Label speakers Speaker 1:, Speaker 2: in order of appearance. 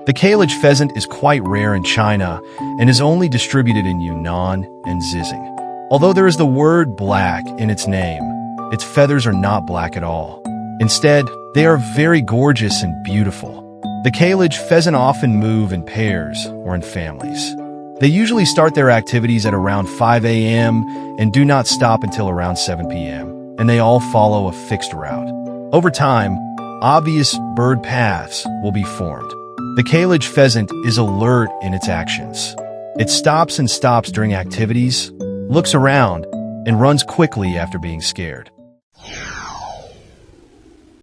Speaker 1: The Kalij pheasant is quite rare in China and is only distributed in Yunnan and Xizang. Although there is the word black in its name, its feathers are not black at all. Instead, they are very gorgeous and beautiful. The Kalij pheasant often move in pairs or in families. They usually start their activities at around 5 a.m. and do not stop until around 7 p.m., and they all follow a fixed route. Over time, obvious bird paths will be formed. The Kalij pheasant is alert in its actions. It stops and stops during activities, looks around, and runs quickly after being scared.